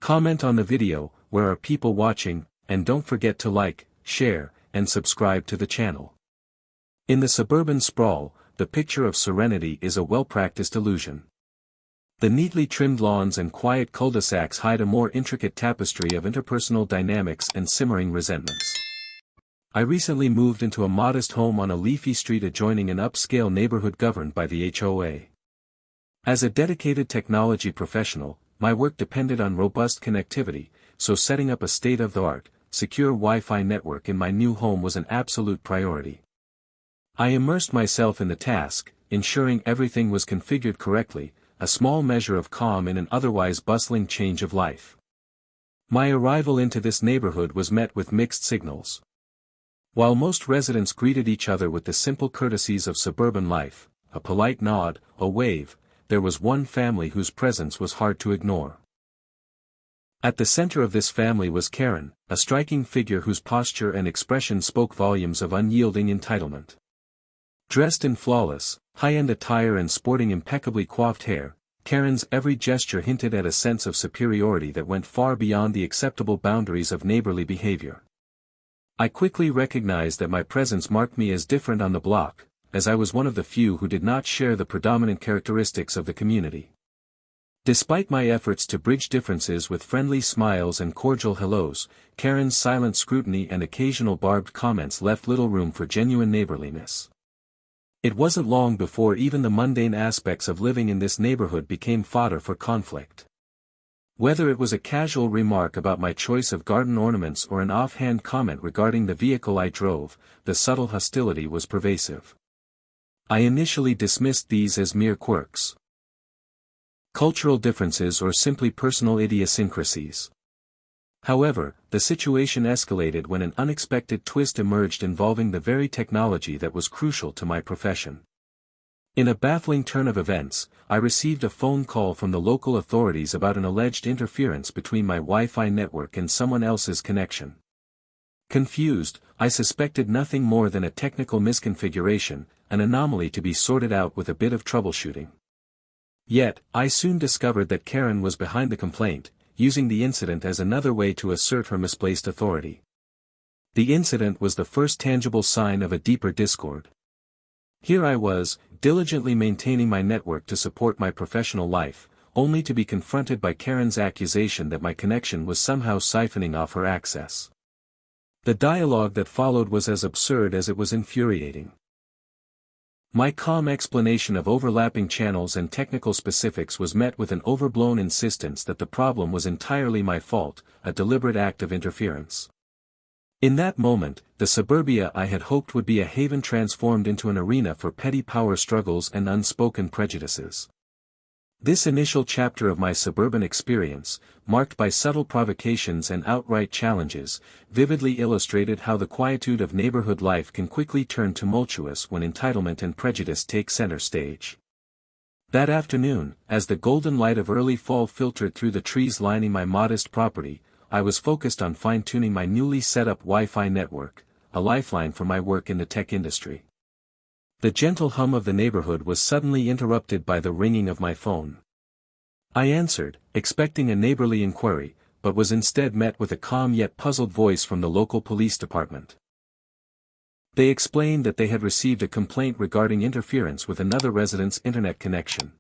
Comment on the video, where are people watching, and don't forget to like, share, and subscribe to the channel. In the suburban sprawl, the picture of serenity is a well-practiced illusion. The neatly trimmed lawns and quiet cul-de-sacs hide a more intricate tapestry of interpersonal dynamics and simmering resentments. I recently moved into a modest home on a leafy street adjoining an upscale neighborhood governed by the HOA. As a dedicated technology professional, my work depended on robust connectivity, so setting up a state-of-the-art, secure Wi-Fi network in my new home was an absolute priority. I immersed myself in the task, ensuring everything was configured correctly, a small measure of calm in an otherwise bustling change of life. My arrival into this neighborhood was met with mixed signals. While most residents greeted each other with the simple courtesies of suburban life, a polite nod, a wave, there was one family whose presence was hard to ignore. At the center of this family was Karen, a striking figure whose posture and expression spoke volumes of unyielding entitlement. Dressed in flawless, high-end attire and sporting impeccably coiffed hair, Karen's every gesture hinted at a sense of superiority that went far beyond the acceptable boundaries of neighborly behavior. I quickly recognized that my presence marked me as different on the block, as I was one of the few who did not share the predominant characteristics of the community. Despite my efforts to bridge differences with friendly smiles and cordial hellos, Karen's silent scrutiny and occasional barbed comments left little room for genuine neighborliness. It wasn't long before even the mundane aspects of living in this neighborhood became fodder for conflict. Whether it was a casual remark about my choice of garden ornaments or an offhand comment regarding the vehicle I drove, the subtle hostility was pervasive. I initially dismissed these as mere quirks, cultural differences or simply personal idiosyncrasies. However, the situation escalated when an unexpected twist emerged involving the very technology that was crucial to my profession. In a baffling turn of events, I received a phone call from the local authorities about an alleged interference between my Wi-Fi network and someone else's connection. Confused, I suspected nothing more than a technical misconfiguration, an anomaly to be sorted out with a bit of troubleshooting. Yet, I soon discovered that Karen was behind the complaint, using the incident as another way to assert her misplaced authority. The incident was the first tangible sign of a deeper discord. Here I was, diligently maintaining my network to support my professional life, only to be confronted by Karen's accusation that my connection was somehow siphoning off her access. The dialogue that followed was as absurd as it was infuriating. My calm explanation of overlapping channels and technical specifics was met with an overblown insistence that the problem was entirely my fault, a deliberate act of interference. In that moment, the suburbia I had hoped would be a haven transformed into an arena for petty power struggles and unspoken prejudices. This initial chapter of my suburban experience, marked by subtle provocations and outright challenges, vividly illustrated how the quietude of neighborhood life can quickly turn tumultuous when entitlement and prejudice take center stage. That afternoon, as the golden light of early fall filtered through the trees lining my modest property, I was focused on fine-tuning my newly set-up Wi-Fi network, a lifeline for my work in the tech industry. The gentle hum of the neighborhood was suddenly interrupted by the ringing of my phone. I answered, expecting a neighborly inquiry, but was instead met with a calm yet puzzled voice from the local police department. They explained that they had received a complaint regarding interference with another resident's internet connection.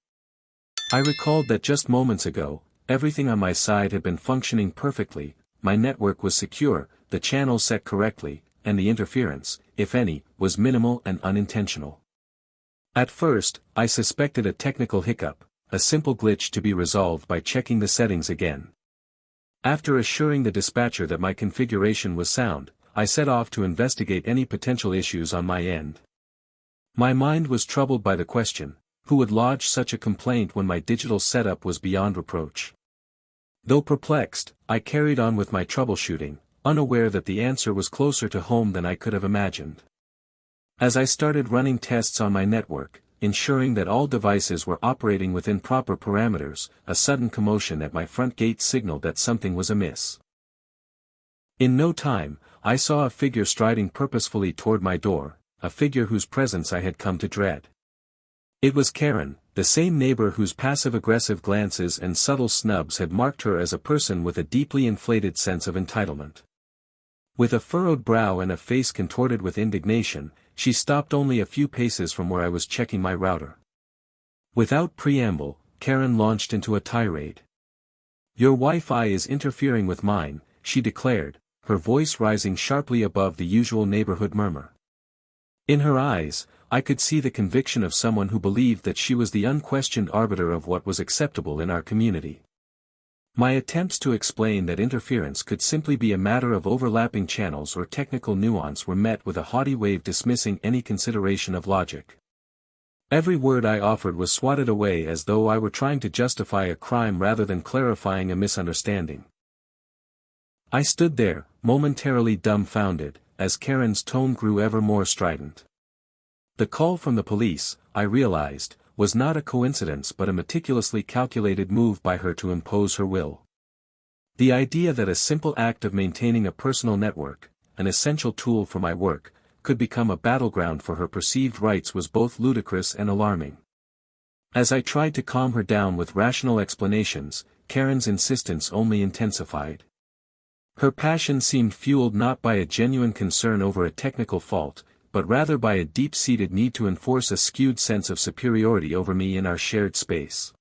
I recalled that just moments ago, everything on my side had been functioning perfectly, my network was secure, the channels set correctly, and the interference, if any, was minimal and unintentional. At first, I suspected a technical hiccup, a simple glitch to be resolved by checking the settings again. After assuring the dispatcher that my configuration was sound, I set off to investigate any potential issues on my end. My mind was troubled by the question, who would lodge such a complaint when my digital setup was beyond reproach? Though perplexed, I carried on with my troubleshooting, unaware that the answer was closer to home than I could have imagined. As I started running tests on my network, ensuring that all devices were operating within proper parameters, a sudden commotion at my front gate signaled that something was amiss. In no time, I saw a figure striding purposefully toward my door, a figure whose presence I had come to dread. It was Karen, the same neighbor whose passive-aggressive glances and subtle snubs had marked her as a person with a deeply inflated sense of entitlement. With a furrowed brow and a face contorted with indignation, she stopped only a few paces from where I was checking my router. Without preamble, Karen launched into a tirade. "Your Wi-Fi is interfering with mine," she declared, her voice rising sharply above the usual neighborhood murmur. In her eyes, I could see the conviction of someone who believed that she was the unquestioned arbiter of what was acceptable in our community. My attempts to explain that interference could simply be a matter of overlapping channels or technical nuance were met with a haughty wave dismissing any consideration of logic. Every word I offered was swatted away as though I were trying to justify a crime rather than clarifying a misunderstanding. I stood there, momentarily dumbfounded, as Karen's tone grew ever more strident. The call from the police, I realized, was not a coincidence but a meticulously calculated move by her to impose her will. The idea that a simple act of maintaining a personal network, an essential tool for my work, could become a battleground for her perceived rights was both ludicrous and alarming. As I tried to calm her down with rational explanations, Karen's insistence only intensified. Her passion seemed fueled not by a genuine concern over a technical fault, but rather by a deep-seated need to enforce a skewed sense of superiority over me in our shared space.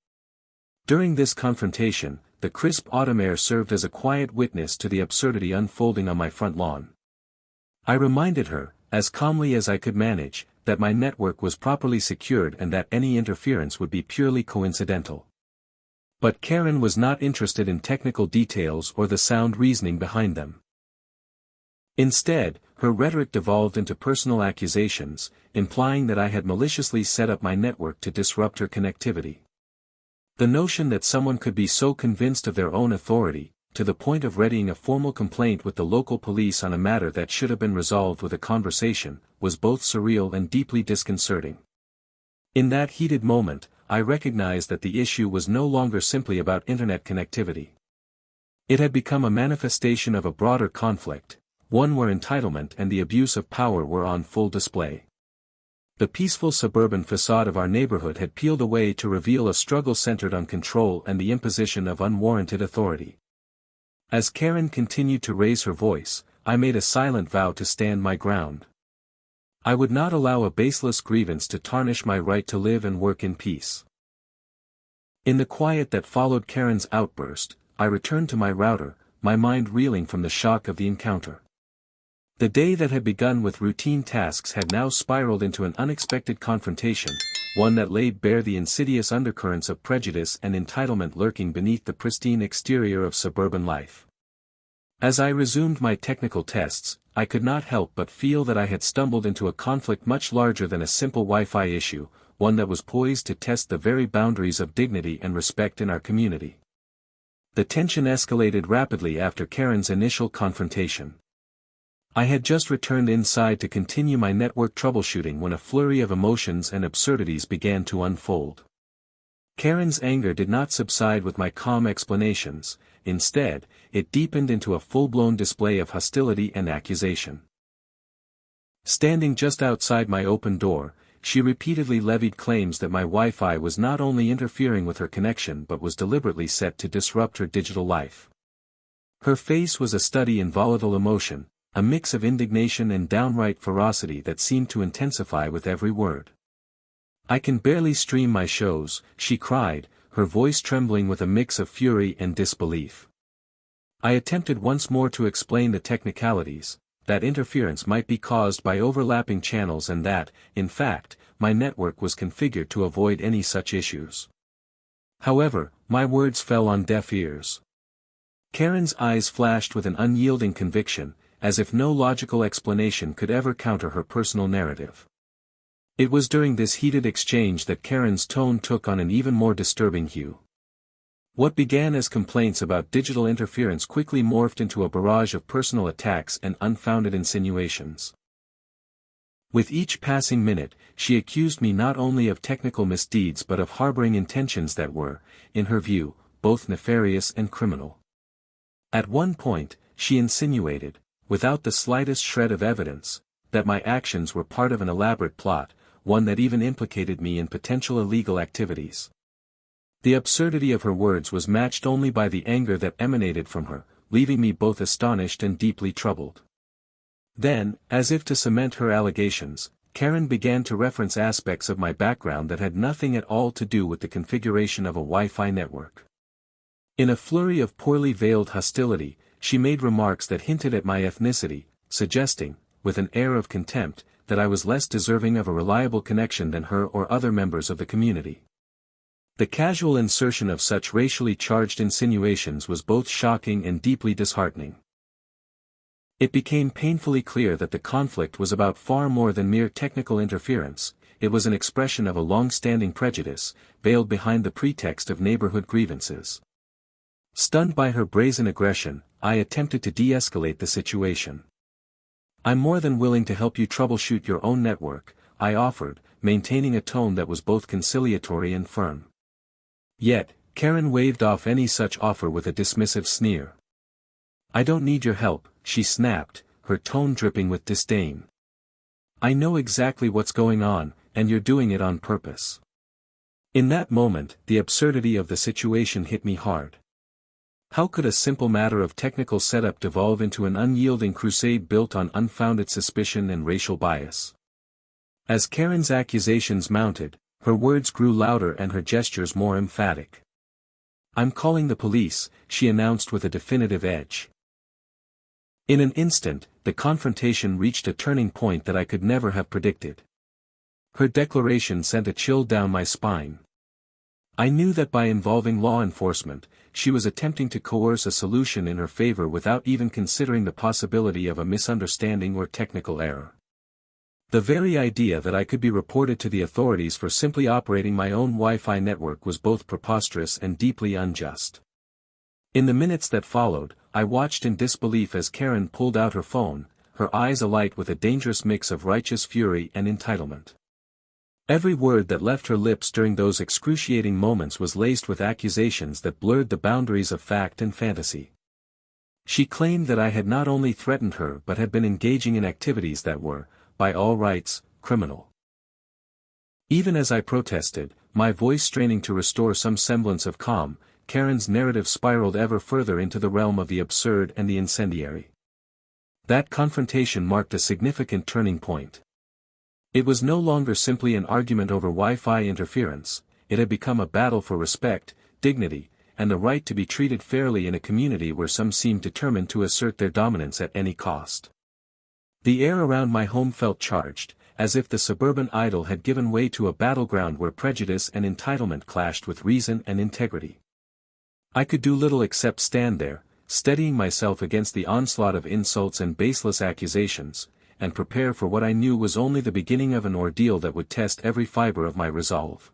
During this confrontation, the crisp autumn air served as a quiet witness to the absurdity unfolding on my front lawn. I reminded her, as calmly as I could manage, that my network was properly secured and that any interference would be purely coincidental. But Karen was not interested in technical details or the sound reasoning behind them. Instead, her rhetoric devolved into personal accusations, implying that I had maliciously set up my network to disrupt her connectivity. The notion that someone could be so convinced of their own authority, to the point of readying a formal complaint with the local police on a matter that should have been resolved with a conversation, was both surreal and deeply disconcerting. In that heated moment, I recognized that the issue was no longer simply about internet connectivity. It had become a manifestation of a broader conflict, one where entitlement and the abuse of power were on full display. The peaceful suburban facade of our neighborhood had peeled away to reveal a struggle centered on control and the imposition of unwarranted authority. As Karen continued to raise her voice, I made a silent vow to stand my ground. I would not allow a baseless grievance to tarnish my right to live and work in peace. In the quiet that followed Karen's outburst, I returned to my router, my mind reeling from the shock of the encounter. The day that had begun with routine tasks had now spiraled into an unexpected confrontation, one that laid bare the insidious undercurrents of prejudice and entitlement lurking beneath the pristine exterior of suburban life. As I resumed my technical tests, I could not help but feel that I had stumbled into a conflict much larger than a simple Wi-Fi issue, one that was poised to test the very boundaries of dignity and respect in our community. The tension escalated rapidly after Karen's initial confrontation. I had just returned inside to continue my network troubleshooting when a flurry of emotions and absurdities began to unfold. Karen's anger did not subside with my calm explanations, instead, it deepened into a full-blown display of hostility and accusation. Standing just outside my open door, she repeatedly levied claims that my Wi-Fi was not only interfering with her connection but was deliberately set to disrupt her digital life. Her face was a study in volatile emotion, a mix of indignation and downright ferocity that seemed to intensify with every word. "I can barely stream my shows," she cried, her voice trembling with a mix of fury and disbelief. I attempted once more to explain the technicalities, that interference might be caused by overlapping channels and that, in fact, my network was configured to avoid any such issues. However, my words fell on deaf ears. Karen's eyes flashed with an unyielding conviction, as if no logical explanation could ever counter her personal narrative. It was during this heated exchange that Karen's tone took on an even more disturbing hue. What began as complaints about digital interference quickly morphed into a barrage of personal attacks and unfounded insinuations. With each passing minute, she accused me not only of technical misdeeds but of harboring intentions that were, in her view, both nefarious and criminal. At one point, she insinuated, without the slightest shred of evidence, that my actions were part of an elaborate plot, one that even implicated me in potential illegal activities. The absurdity of her words was matched only by the anger that emanated from her, leaving me both astonished and deeply troubled. Then, as if to cement her allegations, Karen began to reference aspects of my background that had nothing at all to do with the configuration of a Wi-Fi network. In a flurry of poorly veiled hostility, she made remarks that hinted at my ethnicity, suggesting, with an air of contempt, that I was less deserving of a reliable connection than her or other members of the community. The casual insertion of such racially charged insinuations was both shocking and deeply disheartening. It became painfully clear that the conflict was about far more than mere technical interference. It was an expression of a long-standing prejudice, veiled behind the pretext of neighborhood grievances. Stunned by her brazen aggression, I attempted to de-escalate the situation. "I'm more than willing to help you troubleshoot your own network," I offered, maintaining a tone that was both conciliatory and firm. Yet, Karen waved off any such offer with a dismissive sneer. "I don't need your help," she snapped, her tone dripping with disdain. "I know exactly what's going on, and you're doing it on purpose." In that moment, the absurdity of the situation hit me hard. How could a simple matter of technical setup devolve into an unyielding crusade built on unfounded suspicion and racial bias? As Karen's accusations mounted, her words grew louder and her gestures more emphatic. "I'm calling the police," she announced with a definitive edge. In an instant, the confrontation reached a turning point that I could never have predicted. Her declaration sent a chill down my spine. I knew that by involving law enforcement, she was attempting to coerce a solution in her favor without even considering the possibility of a misunderstanding or technical error. The very idea that I could be reported to the authorities for simply operating my own Wi-Fi network was both preposterous and deeply unjust. In the minutes that followed, I watched in disbelief as Karen pulled out her phone, her eyes alight with a dangerous mix of righteous fury and entitlement. Every word that left her lips during those excruciating moments was laced with accusations that blurred the boundaries of fact and fantasy. She claimed that I had not only threatened her but had been engaging in activities that were, by all rights, criminal. Even as I protested, my voice straining to restore some semblance of calm, Karen's narrative spiraled ever further into the realm of the absurd and the incendiary. That confrontation marked a significant turning point. It was no longer simply an argument over Wi-Fi interference, it had become a battle for respect, dignity, and the right to be treated fairly in a community where some seemed determined to assert their dominance at any cost. The air around my home felt charged, as if the suburban idyll had given way to a battleground where prejudice and entitlement clashed with reason and integrity. I could do little except stand there, steadying myself against the onslaught of insults and baseless accusations, and prepare for what I knew was only the beginning of an ordeal that would test every fiber of my resolve.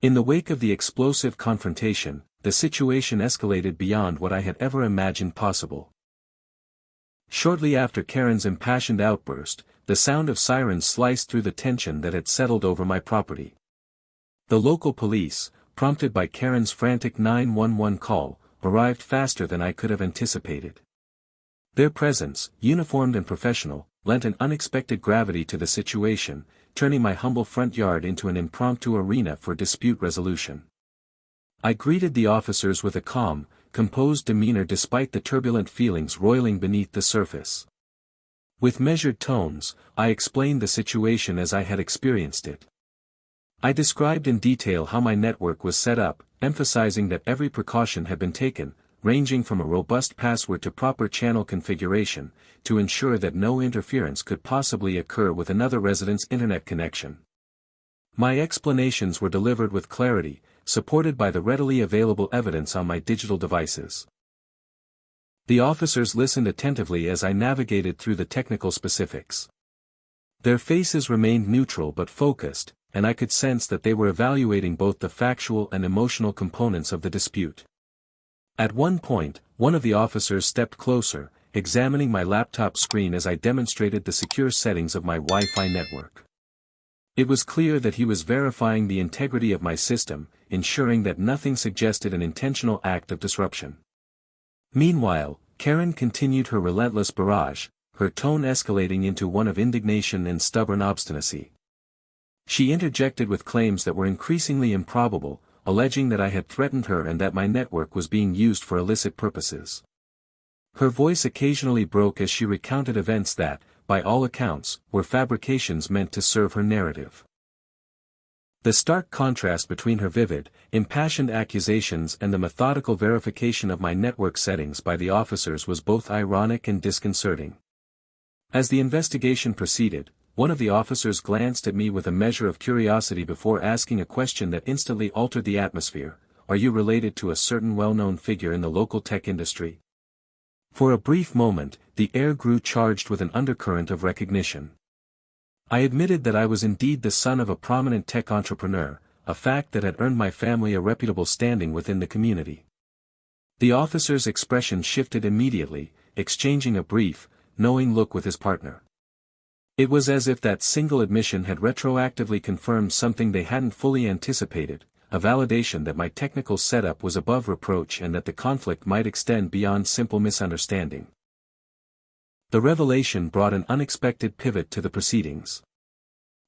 In the wake of the explosive confrontation, the situation escalated beyond what I had ever imagined possible. Shortly after Karen's impassioned outburst, the sound of sirens sliced through the tension that had settled over my property. The local police, prompted by Karen's frantic 911 call, arrived faster than I could have anticipated. Their presence, uniformed and professional, lent an unexpected gravity to the situation, turning my humble front yard into an impromptu arena for dispute resolution. I greeted the officers with a calm, composed demeanor despite the turbulent feelings roiling beneath the surface. With measured tones, I explained the situation as I had experienced it. I described in detail how my network was set up, emphasizing that every precaution had been taken, ranging from a robust password to proper channel configuration, to ensure that no interference could possibly occur with another resident's internet connection. My explanations were delivered with clarity, supported by the readily available evidence on my digital devices. The officers listened attentively as I navigated through the technical specifics. Their faces remained neutral but focused, and I could sense that they were evaluating both the factual and emotional components of the dispute. At one point, one of the officers stepped closer, examining my laptop screen as I demonstrated the secure settings of my Wi-Fi network. It was clear that he was verifying the integrity of my system, ensuring that nothing suggested an intentional act of disruption. Meanwhile, Karen continued her relentless barrage, her tone escalating into one of indignation and stubborn obstinacy. She interjected with claims that were increasingly improbable, alleging that I had threatened her and that my network was being used for illicit purposes. Her voice occasionally broke as she recounted events that, by all accounts, were fabrications meant to serve her narrative. The stark contrast between her vivid, impassioned accusations and the methodical verification of my network settings by the officers was both ironic and disconcerting. As the investigation proceeded, one of the officers glanced at me with a measure of curiosity before asking a question that instantly altered the atmosphere: "Are you related to a certain well-known figure in the local tech industry?" For a brief moment, the air grew charged with an undercurrent of recognition. I admitted that I was indeed the son of a prominent tech entrepreneur, a fact that had earned my family a reputable standing within the community. The officer's expression shifted immediately, exchanging a brief, knowing look with his partner. It was as if that single admission had retroactively confirmed something they hadn't fully anticipated, a validation that my technical setup was above reproach and that the conflict might extend beyond simple misunderstanding. The revelation brought an unexpected pivot to the proceedings.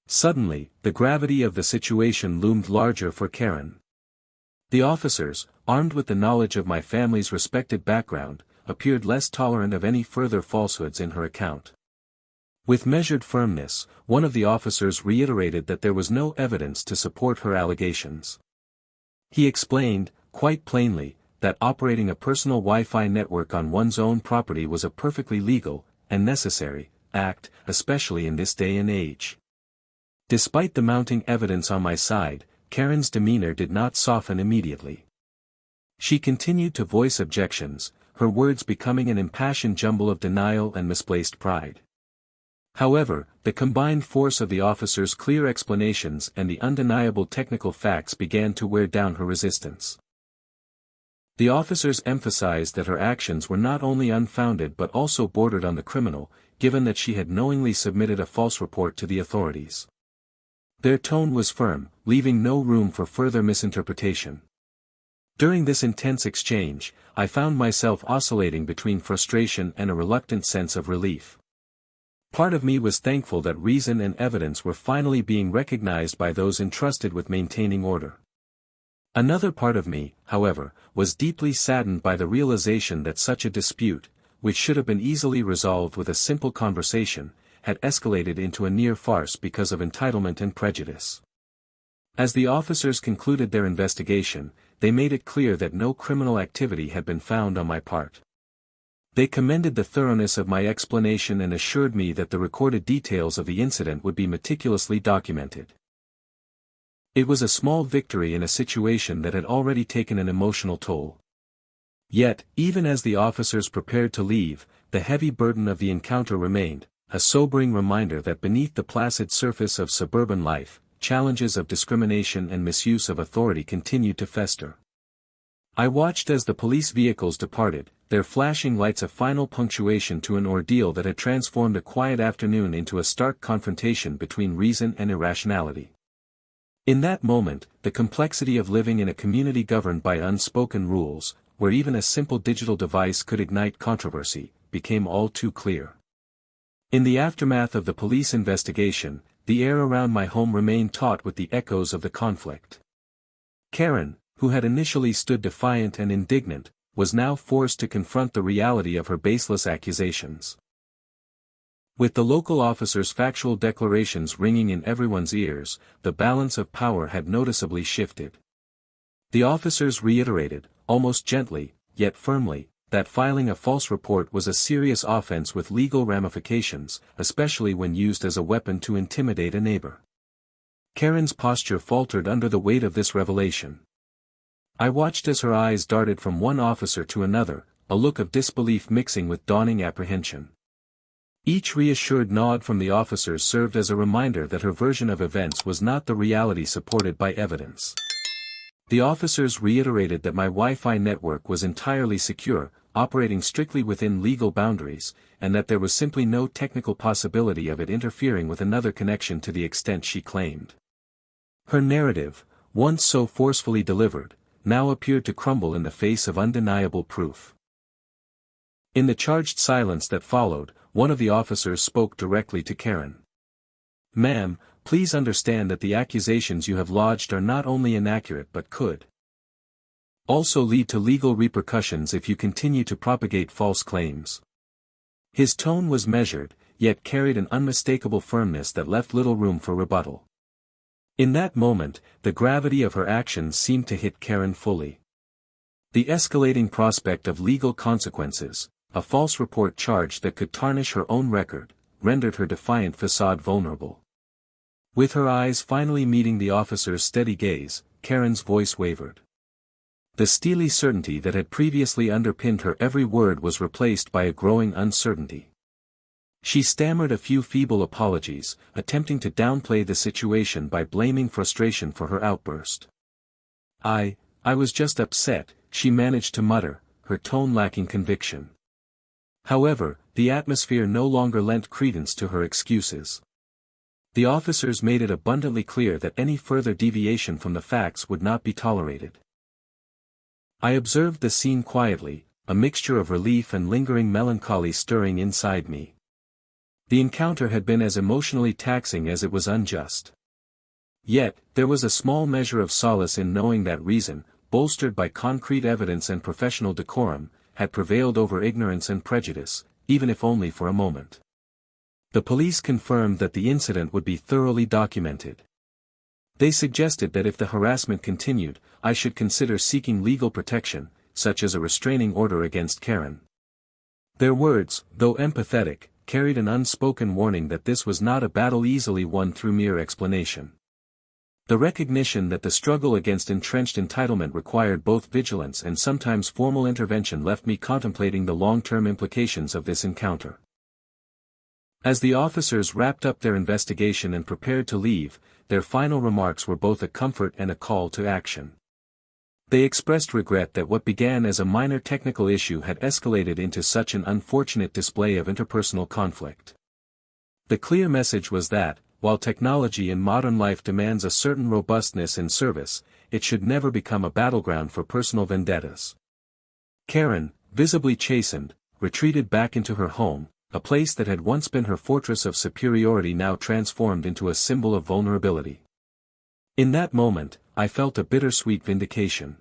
Suddenly, the gravity of the situation loomed larger for Karen. The officers, armed with the knowledge of my family's respected background, appeared less tolerant of any further falsehoods in her account. With measured firmness, one of the officers reiterated that there was no evidence to support her allegations. He explained, quite plainly, that operating a personal Wi-Fi network on one's own property was a perfectly legal, and necessary, act, especially in this day and age. Despite the mounting evidence on my side, Karen's demeanor did not soften immediately. She continued to voice objections, her words becoming an impassioned jumble of denial and misplaced pride. However, the combined force of the officer's clear explanations and the undeniable technical facts began to wear down her resistance. The officers emphasized that her actions were not only unfounded but also bordered on the criminal, given that she had knowingly submitted a false report to the authorities. Their tone was firm, leaving no room for further misinterpretation. During this intense exchange, I found myself oscillating between frustration and a reluctant sense of relief. Part of me was thankful that reason and evidence were finally being recognized by those entrusted with maintaining order. Another part of me, however, was deeply saddened by the realization that such a dispute, which should have been easily resolved with a simple conversation, had escalated into a near farce because of entitlement and prejudice. As the officers concluded their investigation, they made it clear that no criminal activity had been found on my part. They commended the thoroughness of my explanation and assured me that the recorded details of the incident would be meticulously documented. It was a small victory in a situation that had already taken an emotional toll. Yet, even as the officers prepared to leave, the heavy burden of the encounter remained, a sobering reminder that beneath the placid surface of suburban life, challenges of discrimination and misuse of authority continued to fester. I watched as the police vehicles departed, their flashing lights a final punctuation to an ordeal that had transformed a quiet afternoon into a stark confrontation between reason and irrationality. In that moment, the complexity of living in a community governed by unspoken rules, where even a simple digital device could ignite controversy, became all too clear. In the aftermath of the police investigation, the air around my home remained taut with the echoes of the conflict. Karen, who had initially stood defiant and indignant, was now forced to confront the reality of her baseless accusations. With the local officers' factual declarations ringing in everyone's ears, the balance of power had noticeably shifted. The officers reiterated, almost gently, yet firmly, that filing a false report was a serious offense with legal ramifications, especially when used as a weapon to intimidate a neighbor. Karen's posture faltered under the weight of this revelation. I watched as her eyes darted from one officer to another, a look of disbelief mixing with dawning apprehension. Each reassured nod from the officers served as a reminder that her version of events was not the reality supported by evidence. The officers reiterated that my Wi-Fi network was entirely secure, operating strictly within legal boundaries, and that there was simply no technical possibility of it interfering with another connection to the extent she claimed. Her narrative, once so forcefully delivered, now appeared to crumble in the face of undeniable proof. In the charged silence that followed, one of the officers spoke directly to Karen. "Ma'am, Please understand that the accusations you have lodged are not only inaccurate but could also lead to legal repercussions if you continue to propagate false claims. His tone was measured, yet carried an unmistakable firmness that left little room for rebuttal. In that moment, the gravity of her actions seemed to hit Karen fully. The escalating prospect of legal consequences, a false report charge that could tarnish her own record, rendered her defiant facade vulnerable. With her eyes finally meeting the officer's steady gaze, Karen's voice wavered. The steely certainty that had previously underpinned her every word was replaced by a growing uncertainty. She stammered a few feeble apologies, attempting to downplay the situation by blaming frustration for her outburst. I was just upset," she managed to mutter, her tone lacking conviction. However, the atmosphere no longer lent credence to her excuses. The officers made it abundantly clear that any further deviation from the facts would not be tolerated. I observed the scene quietly, a mixture of relief and lingering melancholy stirring inside me. The encounter had been as emotionally taxing as it was unjust. Yet, there was a small measure of solace in knowing that reason, bolstered by concrete evidence and professional decorum, had prevailed over ignorance and prejudice, even if only for a moment. The police confirmed that the incident would be thoroughly documented. They suggested that if the harassment continued, I should consider seeking legal protection, such as a restraining order against Karen. Their words, though empathetic, carried an unspoken warning that this was not a battle easily won through mere explanation. The recognition that the struggle against entrenched entitlement required both vigilance and sometimes formal intervention left me contemplating the long-term implications of this encounter. As the officers wrapped up their investigation and prepared to leave, their final remarks were both a comfort and a call to action. They expressed regret that what began as a minor technical issue had escalated into such an unfortunate display of interpersonal conflict. The clear message was that, while technology in modern life demands a certain robustness in service, it should never become a battleground for personal vendettas. Karen, visibly chastened, retreated back into her home, a place that had once been her fortress of superiority now transformed into a symbol of vulnerability. In that moment, I felt a bittersweet vindication.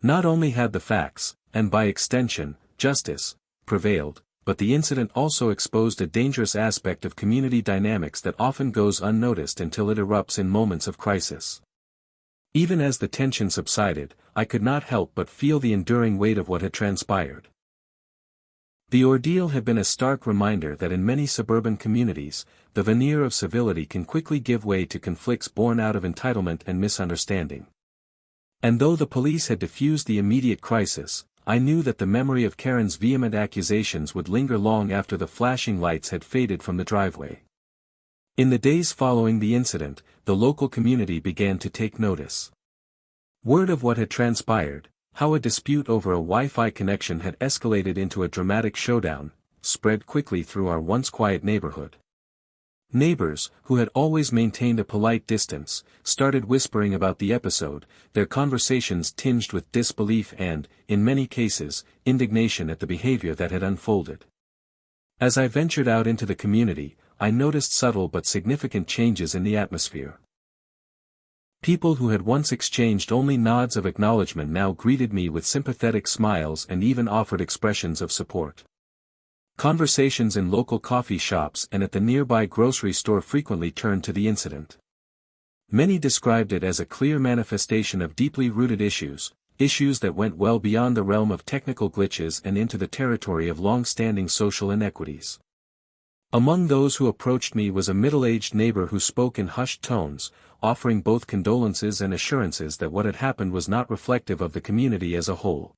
Not only had the facts, and by extension, justice, prevailed, but the incident also exposed a dangerous aspect of community dynamics that often goes unnoticed until it erupts in moments of crisis. Even as the tension subsided, I could not help but feel the enduring weight of what had transpired. The ordeal had been a stark reminder that in many suburban communities, the veneer of civility can quickly give way to conflicts born out of entitlement and misunderstanding. And though the police had diffused the immediate crisis, I knew that the memory of Karen's vehement accusations would linger long after the flashing lights had faded from the driveway. In the days following the incident, the local community began to take notice. Word of what had transpired, how a dispute over a Wi-Fi connection had escalated into a dramatic showdown, spread quickly through our once quiet neighborhood. Neighbors, who had always maintained a polite distance, started whispering about the episode, their conversations tinged with disbelief and, in many cases, indignation at the behavior that had unfolded. As I ventured out into the community, I noticed subtle but significant changes in the atmosphere. People who had once exchanged only nods of acknowledgement now greeted me with sympathetic smiles and even offered expressions of support. Conversations in local coffee shops and at the nearby grocery store frequently turned to the incident. Many described it as a clear manifestation of deeply rooted issues that went well beyond the realm of technical glitches and into the territory of long-standing social inequities. Among those who approached me was a middle-aged neighbor who spoke in hushed tones, offering both condolences and assurances that what had happened was not reflective of the community as a whole.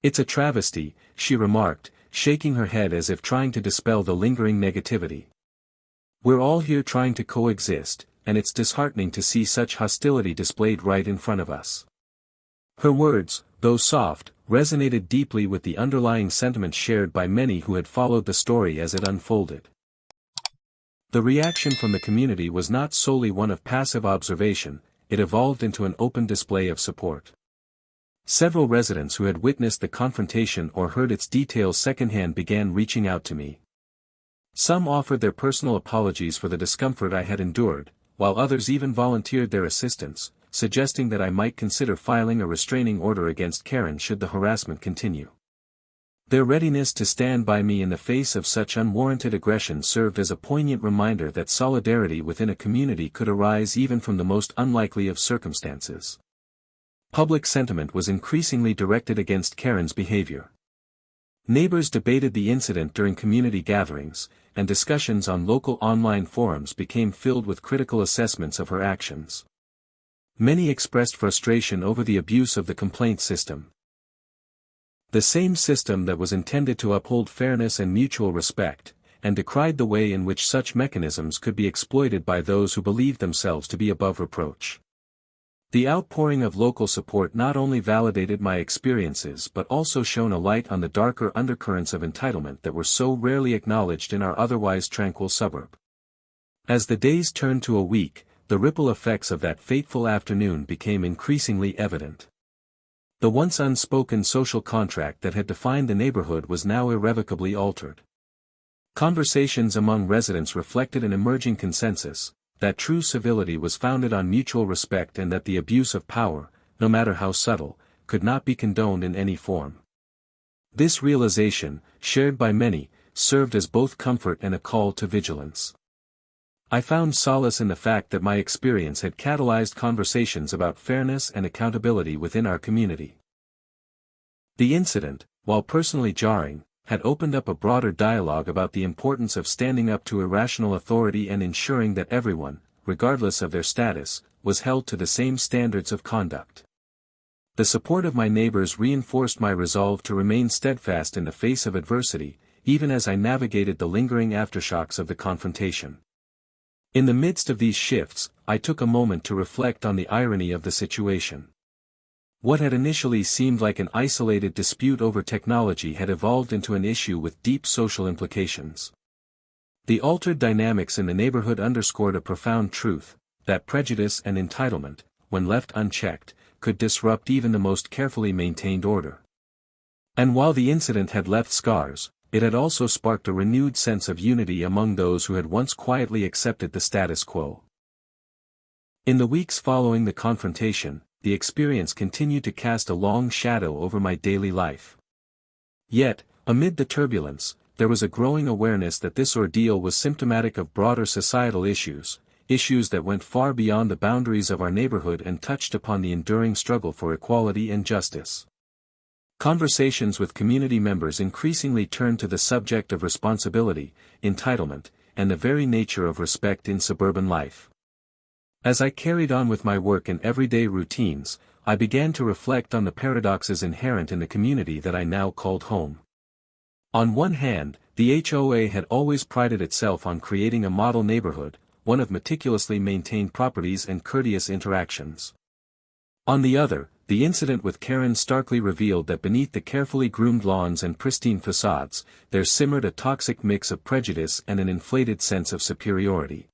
"It's a travesty," she remarked, shaking her head as if trying to dispel the lingering negativity. "We're all here trying to coexist, and it's disheartening to see such hostility displayed right in front of us." Her words, though soft, resonated deeply with the underlying sentiments shared by many who had followed the story as it unfolded. The reaction from the community was not solely one of passive observation, it evolved into an open display of support. Several residents who had witnessed the confrontation or heard its details secondhand began reaching out to me. Some offered their personal apologies for the discomfort I had endured, while others even volunteered their assistance, suggesting that I might consider filing a restraining order against Karen should the harassment continue. Their readiness to stand by me in the face of such unwarranted aggression served as a poignant reminder that solidarity within a community could arise even from the most unlikely of circumstances. Public sentiment was increasingly directed against Karen's behavior. Neighbors debated the incident during community gatherings, and discussions on local online forums became filled with critical assessments of her actions. Many expressed frustration over the abuse of the complaint system. The same system that was intended to uphold fairness and mutual respect, and decried the way in which such mechanisms could be exploited by those who believed themselves to be above reproach. The outpouring of local support not only validated my experiences but also shone a light on the darker undercurrents of entitlement that were so rarely acknowledged in our otherwise tranquil suburb. As the days turned to a week, the ripple effects of that fateful afternoon became increasingly evident. The once unspoken social contract that had defined the neighborhood was now irrevocably altered. Conversations among residents reflected an emerging consensus, that true civility was founded on mutual respect and that the abuse of power, no matter how subtle, could not be condoned in any form. This realization, shared by many, served as both comfort and a call to vigilance. I found solace in the fact that my experience had catalyzed conversations about fairness and accountability within our community. The incident, while personally jarring, had opened up a broader dialogue about the importance of standing up to irrational authority and ensuring that everyone, regardless of their status, was held to the same standards of conduct. The support of my neighbors reinforced my resolve to remain steadfast in the face of adversity, even as I navigated the lingering aftershocks of the confrontation. In the midst of these shifts, I took a moment to reflect on the irony of the situation. What had initially seemed like an isolated dispute over technology had evolved into an issue with deep social implications. The altered dynamics in the neighborhood underscored a profound truth, that prejudice and entitlement, when left unchecked, could disrupt even the most carefully maintained order. And while the incident had left scars, it had also sparked a renewed sense of unity among those who had once quietly accepted the status quo. In the weeks following the confrontation, the experience continued to cast a long shadow over my daily life. Yet, amid the turbulence, there was a growing awareness that this ordeal was symptomatic of broader societal issues that went far beyond the boundaries of our neighborhood and touched upon the enduring struggle for equality and justice. Conversations with community members increasingly turned to the subject of responsibility, entitlement, and the very nature of respect in suburban life. As I carried on with my work and everyday routines, I began to reflect on the paradoxes inherent in the community that I now called home. On one hand, the HOA had always prided itself on creating a model neighborhood, one of meticulously maintained properties and courteous interactions. On the other, the incident with Karen starkly revealed that beneath the carefully groomed lawns and pristine facades, there simmered a toxic mix of prejudice and an inflated sense of superiority.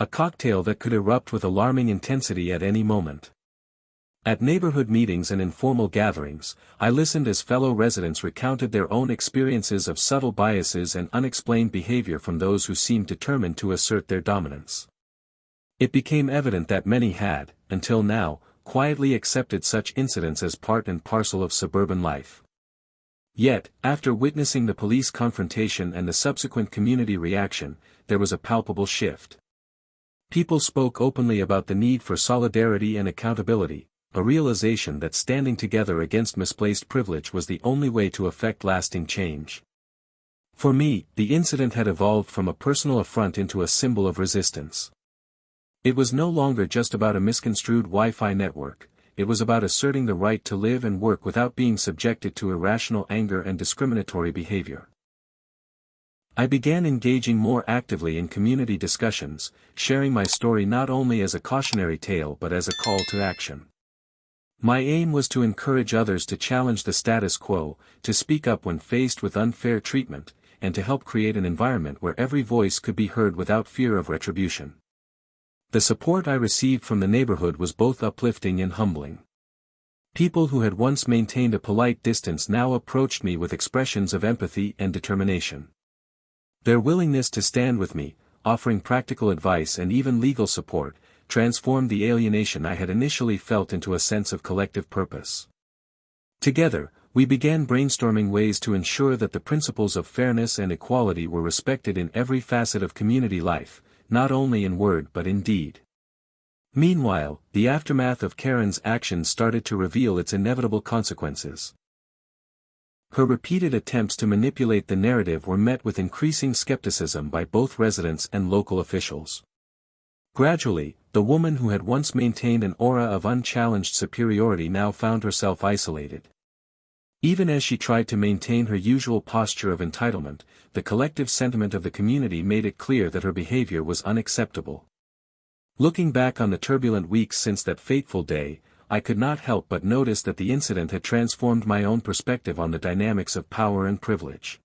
A cocktail that could erupt with alarming intensity at any moment. At neighborhood meetings and informal gatherings, I listened as fellow residents recounted their own experiences of subtle biases and unexplained behavior from those who seemed determined to assert their dominance. It became evident that many had, until now, quietly accepted such incidents as part and parcel of suburban life. Yet, after witnessing the police confrontation and the subsequent community reaction, there was a palpable shift. People spoke openly about the need for solidarity and accountability, a realization that standing together against misplaced privilege was the only way to effect lasting change. For me, the incident had evolved from a personal affront into a symbol of resistance. It was no longer just about a misconstrued Wi-Fi network, it was about asserting the right to live and work without being subjected to irrational anger and discriminatory behavior. I began engaging more actively in community discussions, sharing my story not only as a cautionary tale but as a call to action. My aim was to encourage others to challenge the status quo, to speak up when faced with unfair treatment, and to help create an environment where every voice could be heard without fear of retribution. The support I received from the neighborhood was both uplifting and humbling. People who had once maintained a polite distance now approached me with expressions of empathy and determination. Their willingness to stand with me, offering practical advice and even legal support, transformed the alienation I had initially felt into a sense of collective purpose. Together, we began brainstorming ways to ensure that the principles of fairness and equality were respected in every facet of community life, not only in word but in deed. Meanwhile, the aftermath of Karen's actions started to reveal its inevitable consequences. Her repeated attempts to manipulate the narrative were met with increasing skepticism by both residents and local officials. Gradually, the woman who had once maintained an aura of unchallenged superiority now found herself isolated. Even as she tried to maintain her usual posture of entitlement, the collective sentiment of the community made it clear that her behavior was unacceptable. Looking back on the turbulent weeks since that fateful day, I could not help but notice that the incident had transformed my own perspective on the dynamics of power and privilege.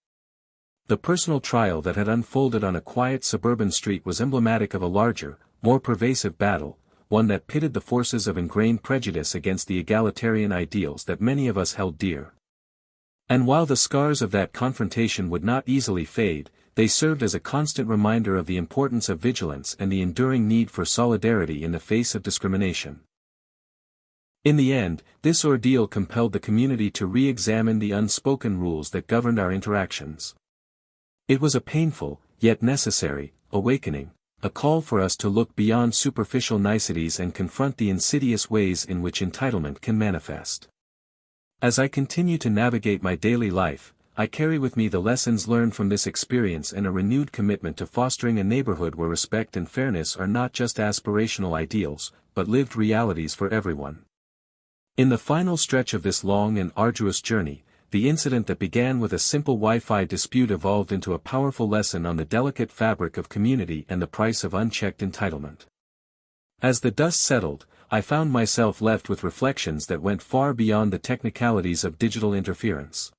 The personal trial that had unfolded on a quiet suburban street was emblematic of a larger, more pervasive battle, one that pitted the forces of ingrained prejudice against the egalitarian ideals that many of us held dear. And while the scars of that confrontation would not easily fade, they served as a constant reminder of the importance of vigilance and the enduring need for solidarity in the face of discrimination. In the end, this ordeal compelled the community to re-examine the unspoken rules that governed our interactions. It was a painful, yet necessary, awakening, a call for us to look beyond superficial niceties and confront the insidious ways in which entitlement can manifest. As I continue to navigate my daily life, I carry with me the lessons learned from this experience and a renewed commitment to fostering a neighborhood where respect and fairness are not just aspirational ideals, but lived realities for everyone. In the final stretch of this long and arduous journey, the incident that began with a simple Wi-Fi dispute evolved into a powerful lesson on the delicate fabric of community and the price of unchecked entitlement. As the dust settled, I found myself left with reflections that went far beyond the technicalities of digital interference.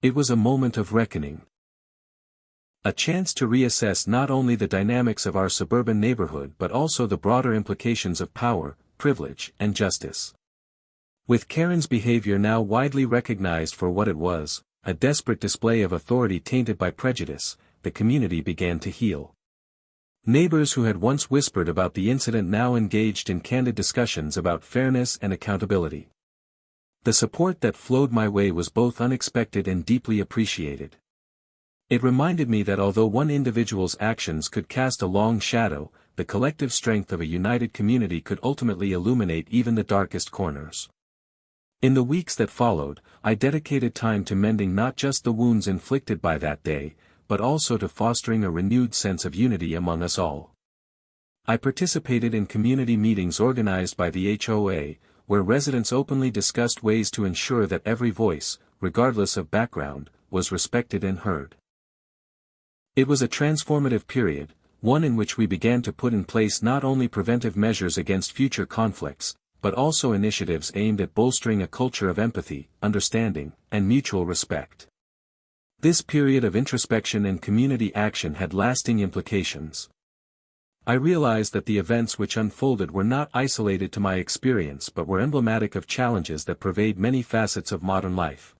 It was a moment of reckoning. A chance to reassess not only the dynamics of our suburban neighborhood but also the broader implications of power, privilege, and justice. With Karen's behavior now widely recognized for what it was, a desperate display of authority tainted by prejudice, the community began to heal. Neighbors who had once whispered about the incident now engaged in candid discussions about fairness and accountability. The support that flowed my way was both unexpected and deeply appreciated. It reminded me that although one individual's actions could cast a long shadow, the collective strength of a united community could ultimately illuminate even the darkest corners. In the weeks that followed, I dedicated time to mending not just the wounds inflicted by that day, but also to fostering a renewed sense of unity among us all. I participated in community meetings organized by the HOA, where residents openly discussed ways to ensure that every voice, regardless of background, was respected and heard. It was a transformative period, one in which we began to put in place not only preventive measures against future conflicts, but also initiatives aimed at bolstering a culture of empathy, understanding, and mutual respect. This period of introspection and community action had lasting implications. I realized that the events which unfolded were not isolated to my experience but were emblematic of challenges that pervade many facets of modern life.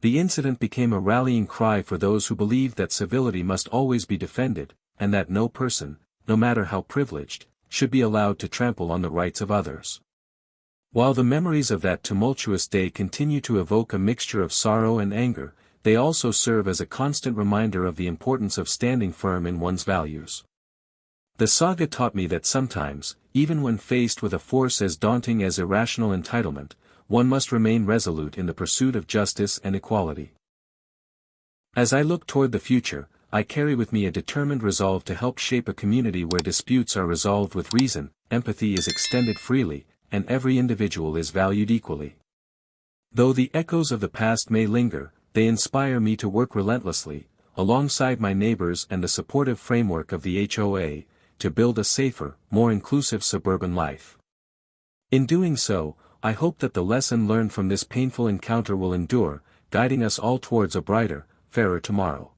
The incident became a rallying cry for those who believed that civility must always be defended, and that no person, no matter how privileged, should be allowed to trample on the rights of others. While the memories of that tumultuous day continue to evoke a mixture of sorrow and anger, they also serve as a constant reminder of the importance of standing firm in one's values. The saga taught me that sometimes, even when faced with a force as daunting as irrational entitlement, one must remain resolute in the pursuit of justice and equality. As I look toward the future, I carry with me a determined resolve to help shape a community where disputes are resolved with reason, empathy is extended freely, and every individual is valued equally. Though the echoes of the past may linger, they inspire me to work relentlessly, alongside my neighbors and the supportive framework of the HOA, to build a safer, more inclusive suburban life. In doing so, I hope that the lesson learned from this painful encounter will endure, guiding us all towards a brighter, fairer tomorrow.